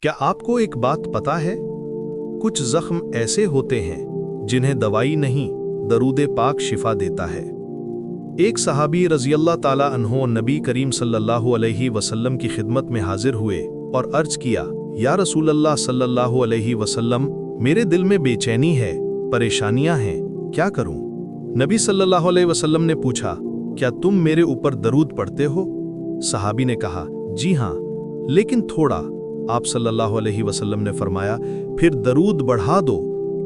کیا آپ کو ایک بات پتا ہے؟ کچھ زخم ایسے ہوتے ہیں جنہیں دوائی نہیں، درود پاک شفا دیتا ہے۔ ایک صحابی رضی اللہ تعالیٰ عنہ نبی کریم صلی اللہ علیہ وسلم کی خدمت میں حاضر ہوئے اور عرض کیا، یا رسول اللہ صلی اللہ علیہ وسلم، میرے دل میں بے چینی ہے، پریشانیاں ہیں، کیا کروں؟ نبی صلی اللہ علیہ وسلم نے پوچھا، کیا تم میرے اوپر درود پڑھتے ہو؟ صحابی نے کہا، جی ہاں، لیکن تھوڑا۔ آپ صلی اللہ علیہ وسلم نے فرمایا، پھر درود بڑھا دو،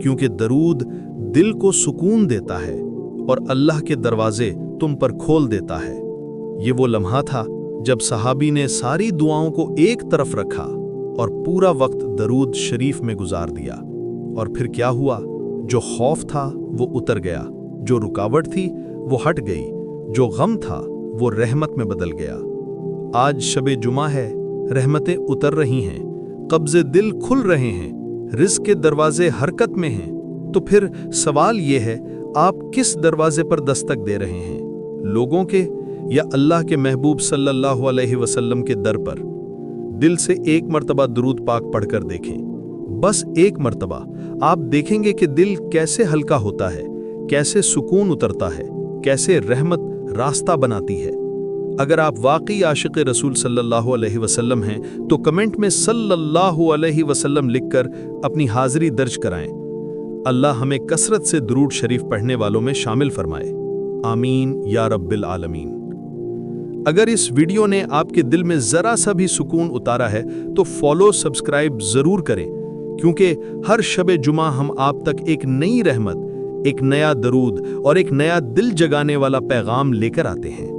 کیونکہ درود دل کو سکون دیتا ہے اور اللہ کے دروازے تم پر کھول دیتا ہے۔ یہ وہ لمحہ تھا جب صحابی نے ساری دعاؤں کو ایک طرف رکھا اور پورا وقت درود شریف میں گزار دیا۔ اور پھر کیا ہوا؟ جو خوف تھا وہ اتر گیا، جو رکاوٹ تھی وہ ہٹ گئی، جو غم تھا وہ رحمت میں بدل گیا۔ آج شب جمعہ ہے، رحمتیں اتر رہی ہیں، قبضے دل کھل رہے ہیں، رزق کے دروازے حرکت میں ہیں۔ تو پھر سوال یہ ہے، آپ کس دروازے پر دستک دے رہے ہیں؟ لوگوں کے یا اللہ کے محبوب صلی اللہ علیہ وسلم کے در پر؟ دل سے ایک مرتبہ درود پاک پڑھ کر دیکھیں، بس ایک مرتبہ۔ آپ دیکھیں گے کہ دل کیسے ہلکا ہوتا ہے، کیسے سکون اترتا ہے، کیسے رحمت راستہ بناتی ہے۔ اگر آپ واقعی عاشق رسول صلی اللہ علیہ وسلم ہیں تو کمنٹ میں صلی اللہ علیہ وسلم لکھ کر اپنی حاضری درج کرائیں۔ اللہ ہمیں کثرت سے درود شریف پڑھنے والوں میں شامل فرمائے، آمین یا رب العالمین۔ اگر اس ویڈیو نے آپ کے دل میں ذرا سا بھی سکون اتارا ہے تو فالو سبسکرائب ضرور کریں، کیونکہ ہر شب جمعہ ہم آپ تک ایک نئی رحمت، ایک نیا درود اور ایک نیا دل جگانے والا پیغام لے کر آتے ہیں۔